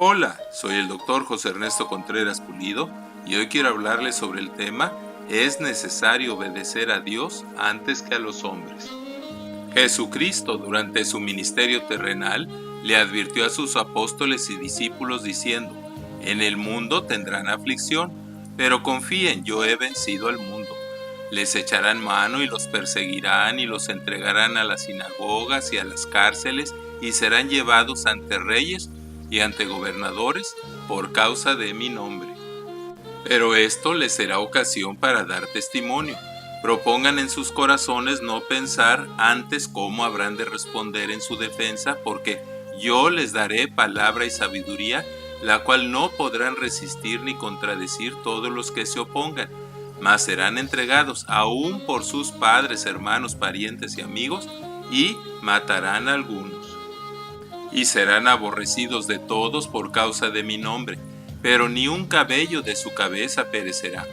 Hola, soy el doctor José Ernesto Contreras Pulido y hoy quiero hablarles sobre el tema ¿Es necesario obedecer a Dios antes que a los hombres? Jesucristo, durante su ministerio terrenal, le advirtió a sus apóstoles y discípulos diciendo: en el mundo tendrán aflicción, pero confíen, yo he vencido al mundo. Les echarán mano y los perseguirán y los entregarán a las sinagogas y a las cárceles y serán llevados ante reyes y ante gobernadores por causa de mi nombre. Pero esto les será ocasión para dar testimonio. Propongan en sus corazones no pensar antes cómo habrán de responder en su defensa, porque yo les daré palabra y sabiduría, la cual no podrán resistir ni contradecir todos los que se opongan, mas serán entregados aún por sus padres, hermanos, parientes y amigos, y matarán a algunos. Y serán aborrecidos de todos por causa de mi nombre, pero ni un cabello de su cabeza perecerá.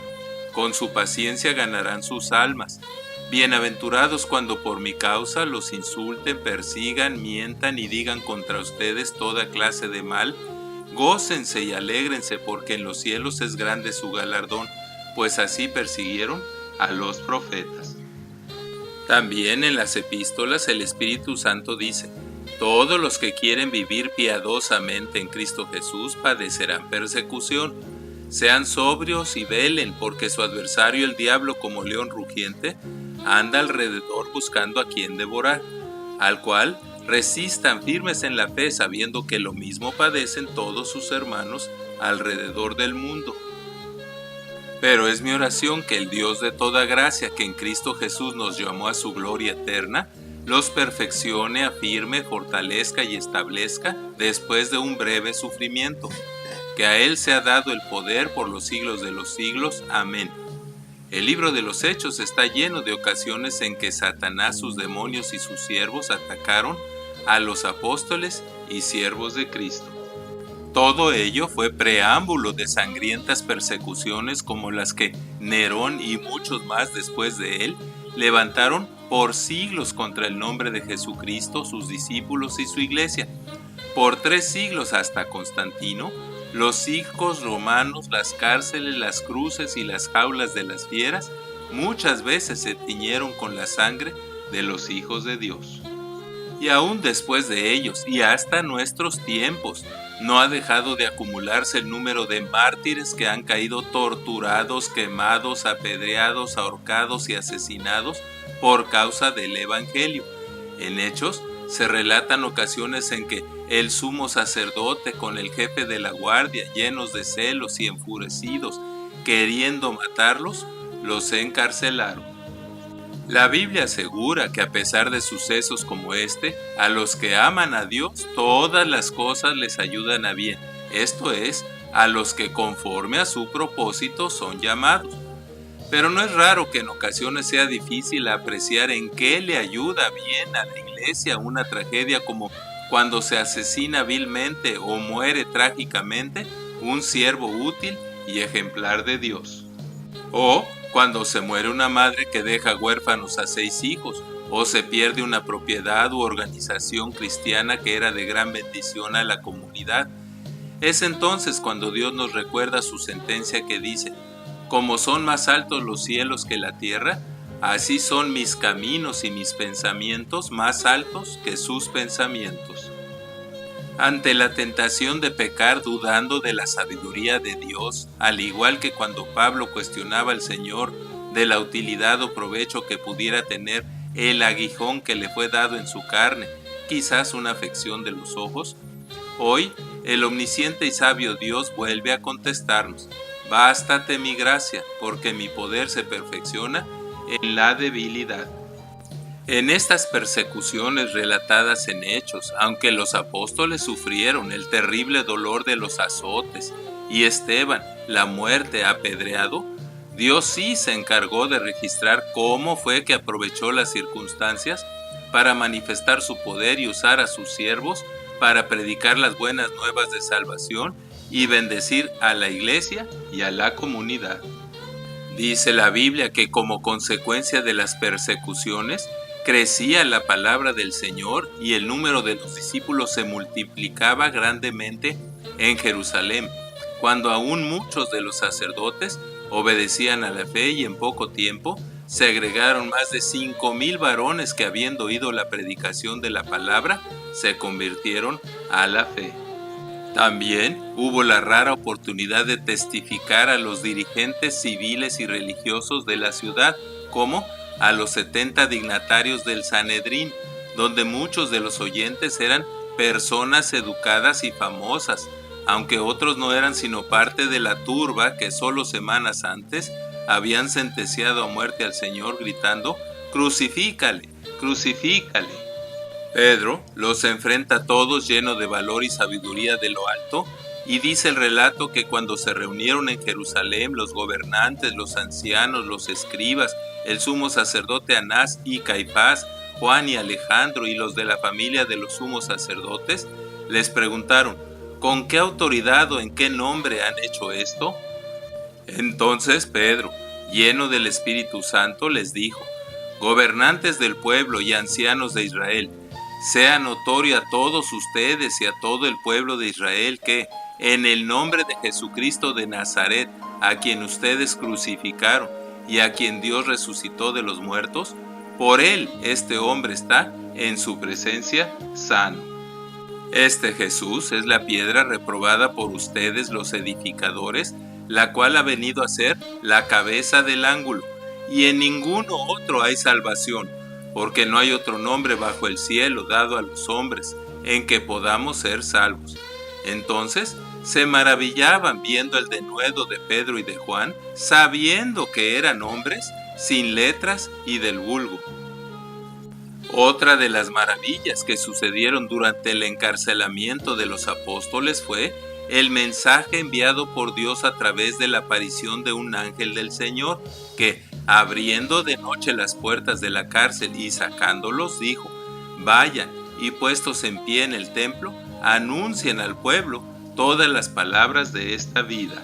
Con su paciencia ganarán sus almas. Bienaventurados cuando por mi causa los insulten, persigan, mientan y digan contra ustedes toda clase de mal. Gócense y alégrense, porque en los cielos es grande su galardón, pues así persiguieron a los profetas. También en las epístolas el Espíritu Santo dice: todos los que quieren vivir piadosamente en Cristo Jesús padecerán persecución. Sean sobrios y velen, porque su adversario el diablo, como león rugiente, anda alrededor buscando a quien devorar, al cual resistan firmes en la fe, sabiendo que lo mismo padecen todos sus hermanos alrededor del mundo. Pero es mi oración que el Dios de toda gracia, que en Cristo Jesús nos llamó a su gloria eterna, los perfeccione, afirme, fortalezca y establezca después de un breve sufrimiento. Que a Él sea dado el poder por los siglos de los siglos. Amén. El libro de los Hechos está lleno de ocasiones en que Satanás, sus demonios y sus siervos atacaron a los apóstoles y siervos de Cristo. Todo ello fue preámbulo de sangrientas persecuciones como las que Nerón y muchos más después de él levantaron por siglos contra el nombre de Jesucristo, sus discípulos y su iglesia. Por 3 siglos hasta Constantino, los circos romanos, las cárceles, las cruces y las jaulas de las fieras muchas veces se tiñeron con la sangre de los hijos de Dios. Y aún después de ellos y hasta nuestros tiempos, no ha dejado de acumularse el número de mártires que han caído torturados, quemados, apedreados, ahorcados y asesinados por causa del Evangelio. En Hechos se relatan ocasiones en que el sumo sacerdote con el jefe de la guardia, llenos de celos y enfurecidos, queriendo matarlos, los encarcelaron. La Biblia asegura que a pesar de sucesos como este, a los que aman a Dios, todas las cosas les ayudan a bien, esto es, a los que conforme a su propósito son llamados. Pero no es raro que en ocasiones sea difícil apreciar en qué le ayuda bien a la iglesia una tragedia como cuando se asesina vilmente o muere trágicamente un siervo útil y ejemplar de Dios. O cuando se muere una madre que deja huérfanos a 6 hijos, o se pierde una propiedad u organización cristiana que era de gran bendición a la comunidad. Es entonces cuando Dios nos recuerda su sentencia que dice: como son más altos los cielos que la tierra, así son mis caminos y mis pensamientos más altos que sus pensamientos. Ante la tentación de pecar dudando de la sabiduría de Dios, al igual que cuando Pablo cuestionaba al Señor de la utilidad o provecho que pudiera tener el aguijón que le fue dado en su carne, quizás una afección de los ojos, hoy el omnisciente y sabio Dios vuelve a contestarnos: bástate mi gracia, porque mi poder se perfecciona en la debilidad. En estas persecuciones relatadas en Hechos, aunque los apóstoles sufrieron el terrible dolor de los azotes y Esteban la muerte apedreado, Dios sí se encargó de registrar cómo fue que aprovechó las circunstancias para manifestar su poder y usar a sus siervos para predicar las buenas nuevas de salvación y bendecir a la iglesia y a la comunidad. Dice la Biblia que como consecuencia de las persecuciones, crecía la palabra del Señor y el número de los discípulos se multiplicaba grandemente en Jerusalén, cuando aún muchos de los sacerdotes obedecían a la fe, y en poco tiempo se agregaron más de 5,000 varones que, habiendo oído la predicación de la palabra, se convirtieron a la fe. También hubo la rara oportunidad de testificar a los dirigentes civiles y religiosos de la ciudad, como a los 70 dignatarios del Sanedrín, donde muchos de los oyentes eran personas educadas y famosas, aunque otros no eran sino parte de la turba que solo semanas antes habían sentenciado a muerte al Señor gritando: «¡Crucifícale! ¡Crucifícale!». Pedro los enfrenta a todos lleno de valor y sabiduría de lo alto, y dice el relato que cuando se reunieron en Jerusalén los gobernantes, los ancianos, los escribas, el sumo sacerdote Anás y Caifás, Juan y Alejandro y los de la familia de los sumos sacerdotes, les preguntaron: ¿con qué autoridad o en qué nombre han hecho esto? Entonces Pedro, lleno del Espíritu Santo, les dijo: gobernantes del pueblo y ancianos de Israel, sea notorio a todos ustedes y a todo el pueblo de Israel que, en el nombre de Jesucristo de Nazaret, a quien ustedes crucificaron y a quien Dios resucitó de los muertos, por él este hombre está en su presencia sano. Este Jesús es la piedra reprobada por ustedes los edificadores, la cual ha venido a ser la cabeza del ángulo, y en ninguno otro hay salvación, porque no hay otro nombre bajo el cielo dado a los hombres en que podamos ser salvos. Entonces se maravillaban viendo el denuedo de Pedro y de Juan, sabiendo que eran hombres sin letras y del vulgo. Otra de las maravillas que sucedieron durante el encarcelamiento de los apóstoles fue el mensaje enviado por Dios a través de la aparición de un ángel del Señor, que, abriendo de noche las puertas de la cárcel y sacándolos, dijo: vayan y puestos en pie en el templo, anuncien al pueblo todas las palabras de esta vida.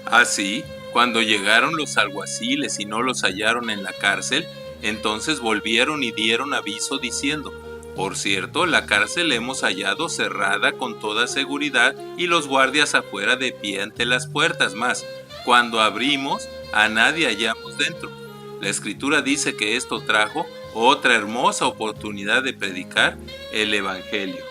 Así, cuando llegaron los alguaciles y no los hallaron en la cárcel, entonces volvieron y dieron aviso diciendo: por cierto, la cárcel hemos hallado cerrada con toda seguridad y los guardias afuera de pie ante las puertas, mas cuando abrimos, a nadie hallamos dentro. La Escritura dice que esto trajo otra hermosa oportunidad de predicar el Evangelio.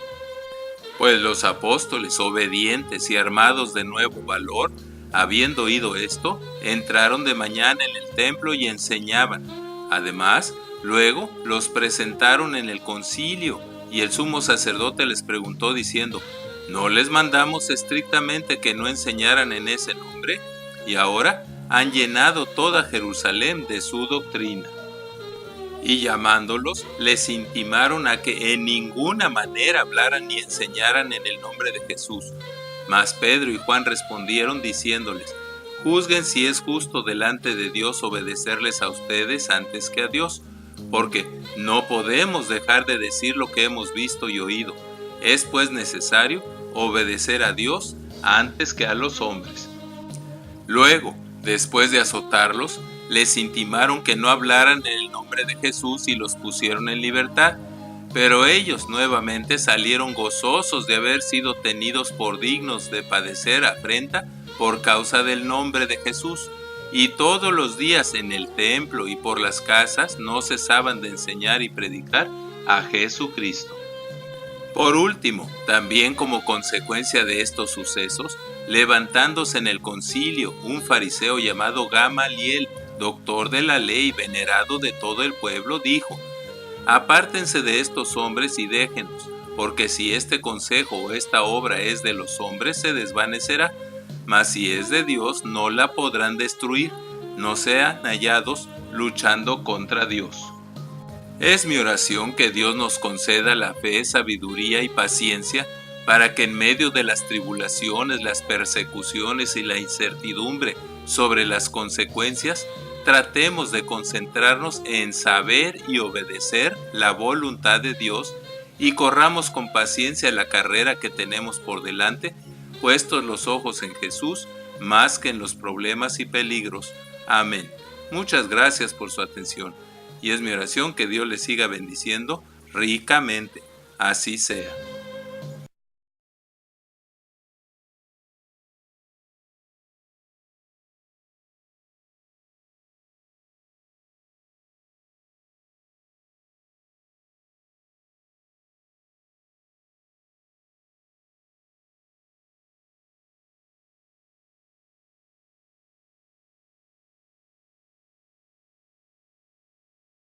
Pues los apóstoles, obedientes y armados de nuevo valor, habiendo oído esto, entraron de mañana en el templo y enseñaban. Además, luego los presentaron en el concilio, y el sumo sacerdote les preguntó diciendo: ¿no les mandamos estrictamente que no enseñaran en ese nombre? Y ahora han llenado toda Jerusalén de su doctrina. Y llamándolos, les intimaron a que en ninguna manera hablaran ni enseñaran en el nombre de Jesús. Mas Pedro y Juan respondieron diciéndoles: juzguen si es justo delante de Dios obedecerles a ustedes antes que a Dios, porque no podemos dejar de decir lo que hemos visto y oído. Es pues necesario obedecer a Dios antes que a los hombres. Luego, después de azotarlos, les intimaron que no hablaran en el nombre de Jesús y los pusieron en libertad. Pero ellos nuevamente salieron gozosos de haber sido tenidos por dignos de padecer afrenta por causa del nombre de Jesús, y todos los días en el templo y por las casas no cesaban de enseñar y predicar a Jesucristo. Por último, también como consecuencia de estos sucesos, levantándose en el concilio un fariseo llamado Gamaliel, doctor de la ley, venerado de todo el pueblo, dijo: apártense de estos hombres y déjenlos, porque si este consejo o esta obra es de los hombres, se desvanecerá, mas si es de Dios, no la podrán destruir, no sean hallados luchando contra Dios. Es mi oración que Dios nos conceda la fe, sabiduría y paciencia, para que en medio de las tribulaciones, las persecuciones y la incertidumbre sobre las consecuencias, tratemos de concentrarnos en saber y obedecer la voluntad de Dios, y corramos con paciencia la carrera que tenemos por delante, puestos los ojos en Jesús más que en los problemas y peligros. Amén. Muchas gracias por su atención, y es mi oración que Dios les siga bendiciendo ricamente. Así sea.